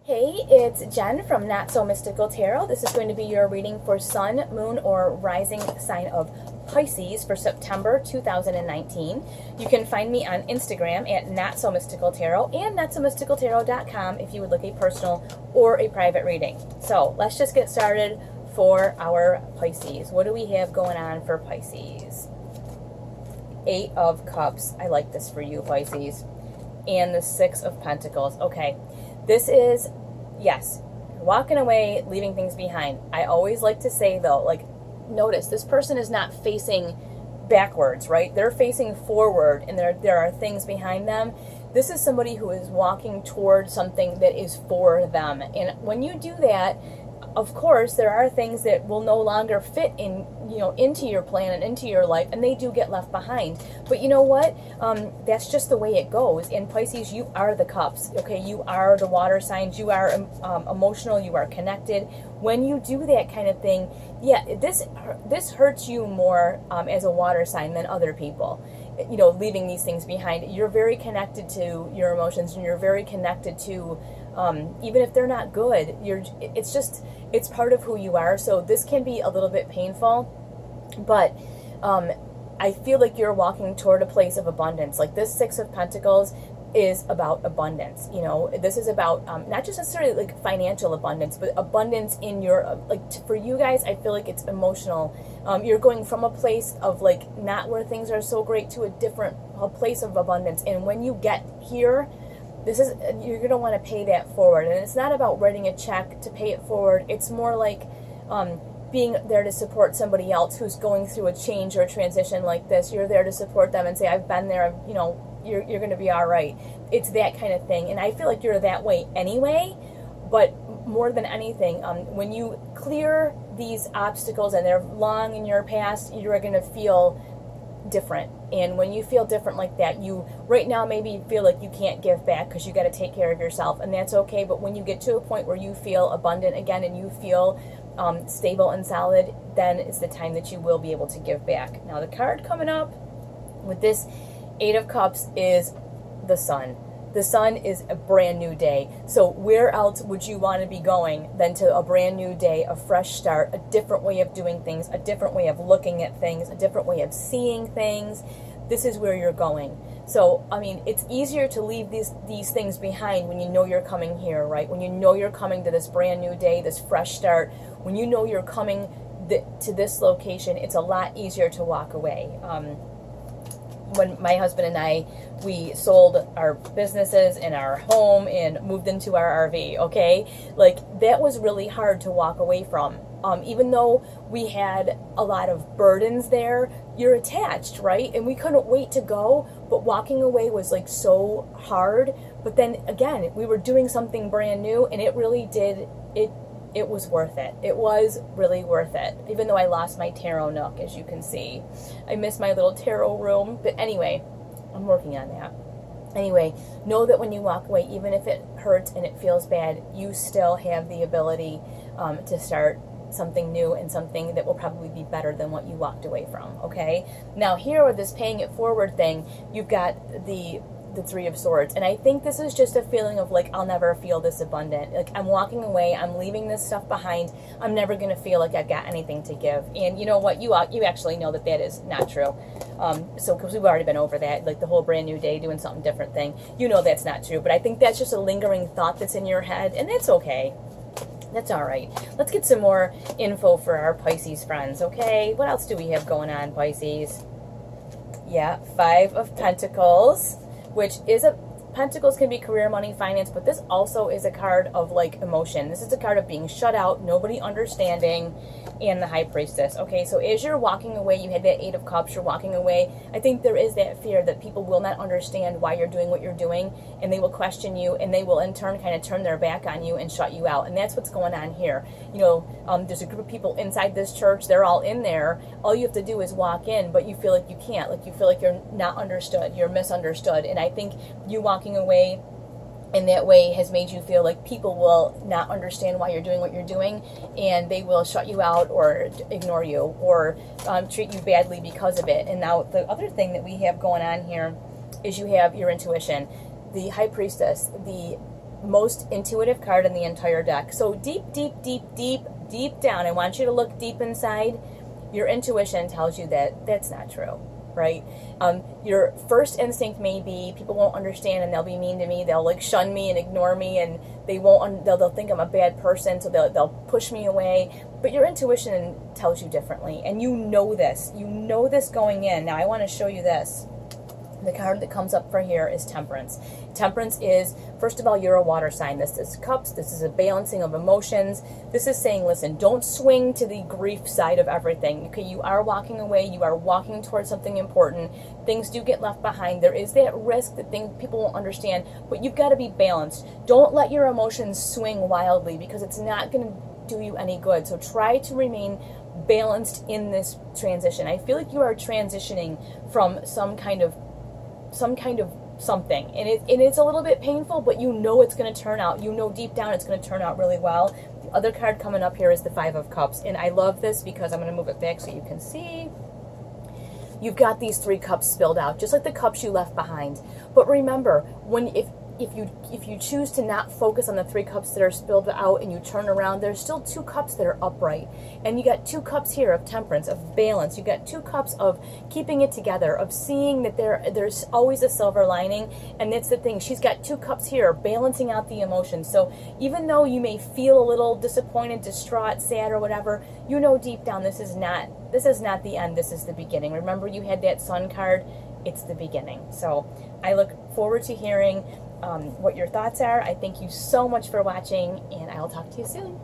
Hey, it's Jen from Not So Mystical Tarot. This is going to be your reading for Sun, Moon, or Rising sign of Pisces for September 2019. You can find me on Instagram at Not So Mystical Tarot and NotSoMysticalTarot.com if you would like a personal or a private reading. So let's just get started for our Pisces. What do we have going on for Pisces? Eight of Cups. I like this for you, Pisces. And the Six of Pentacles. Okay. This is, yes, walking away, leaving things behind. I always like to say, though, like, notice this person is not facing backwards, right? They're facing forward, and there are things behind them. This is somebody who is walking toward something that is for them. And when you do that, of course, there are things that will no longer fit in, into your plan and into your life, and they do get left behind. But you know what? That's just the way it goes. In Pisces, you are the cups, okay? You are the water signs. You are emotional. You are connected. When you do that kind of thing, yeah, this hurts you more as a water sign than other people. Leaving these things behind. You're very connected to your emotions, and you're very connected to, even if they're not good, it's part of who you are. So this can be a little bit painful, but I feel like you're walking toward a place of abundance. Like this Six of Pentacles is about abundance. This is about not just necessarily like financial abundance, but abundance in your, for you guys, I feel like it's emotional. You're going from a place of like not where things are so great to a place of abundance. And when you get here, you're going to want to pay that forward. And it's not about writing a check to pay it forward. It's more like being there to support somebody else who's going through a change or a transition like this. You're there to support them and say, I've been there, you're going to be all right. It's that kind of thing. And I feel like you're that way anyway, but more than anything, when you clear these obstacles and they're long in your past, you're going to feel different. And when you feel different like that, you right now maybe feel like you can't give back because you got to take care of yourself, and that's okay. But when you get to a point where you feel abundant again and you feel stable and solid, then it's the time that you will be able to give back. Now the card coming up with this Eight of Cups is the Sun. The Sun is a brand new day. So where else would you want to be going than to a brand new day, a fresh start, a different way of doing things, a different way of looking at things, a different way of seeing things. This is where you're going. So, I mean, it's easier to leave these things behind when you know you're coming here, right? When you know you're coming to this brand new day, this fresh start, when you know you're coming to this location, it's a lot easier to walk away. When my husband and I, we sold our businesses and our home and moved into our RV, okay? Like, that was really hard to walk away from. Even though we had a lot of burdens there, you're attached, right? And we couldn't wait to go, but walking away was like so hard. But then again, we were doing something brand new, and it really did, it was worth it. It was really worth it. Even though I lost my tarot nook, as you can see. I miss my little tarot room. But anyway, I'm working on that. Anyway, know that when you walk away, even if it hurts and it feels bad, you still have the ability to start something new and something that will probably be better than what you walked away from, okay? Now here with this paying it forward thing, you've got the Three of Swords, and I think this is just a feeling of like, I'll never feel this abundant. Like, I'm walking away, I'm leaving this stuff behind, I'm never going to feel like I've got anything to give. And you know what, you actually know that is not true. So because we've already been over that, like the whole brand new day, doing something different thing, that's not true. But I think that's just a lingering thought that's in your head, and that's okay. That's all right. Let's get some more info for our Pisces friends, okay? What else do we have going on, Pisces? Yeah, Five of Pentacles, which is Pentacles can be career, money, finance, but this also is a card of like emotion. This is a card of being shut out, nobody understanding, and the High Priestess. Okay, so as you're walking away, you had that Eight of Cups, you're walking away. I think there is that fear that people will not understand why you're doing what you're doing, and they will question you, and they will in turn kind of turn their back on you and shut you out. And that's what's going on here. There's a group of people inside this church, they're all in there. All you have to do is walk in, but you feel like you can't. Like, you feel like you're not understood, you're misunderstood. And I think you walking away in that way has made you feel like people will not understand why you're doing what you're doing, and they will shut you out or ignore you or treat you badly because of it. And now the other thing that we have going on here is you have your intuition. The High Priestess, the most intuitive card in the entire deck. So deep down, I want you to look deep inside. Your intuition tells you that that's not true, right? Your first instinct may be people won't understand and they'll be mean to me. They'll like shun me and ignore me, and they'll think I'm a bad person, so they'll push me away. But your intuition tells you differently, and you know this. You know this going in. Now I want to show you this. The card that comes up for here is Temperance. Temperance is, first of all, you're a water sign. This is cups. This is a balancing of emotions. This is saying, listen, don't swing to the grief side of everything. Okay, you are walking away. You are walking towards something important. Things do get left behind. There is that risk that people won't understand, but you've got to be balanced. Don't let your emotions swing wildly, because it's not going to do you any good. So try to remain balanced in this transition. I feel like you are transitioning from some kind of something, and it's a little bit painful, but you know it's going to turn out, you know deep down it's going to turn out really well. The other card coming up here is the Five of Cups, and I love this because I'm going to move it back so you can see. You've got these 3 cups spilled out, just like the cups you left behind. But remember, if you choose to not focus on the 3 cups that are spilled out and you turn around, there's still 2 cups that are upright. And you got 2 cups here of temperance, of balance. You got 2 cups of keeping it together, of seeing that there's always a silver lining. And that's the thing. She's got 2 cups here, balancing out the emotions. So even though you may feel a little disappointed, distraught, sad, or whatever, you know deep down this is not the end. This is the beginning. Remember, you had that Sun card. It's the beginning. So I look forward to hearing what your thoughts are. I thank you so much for watching, and I'll talk to you soon.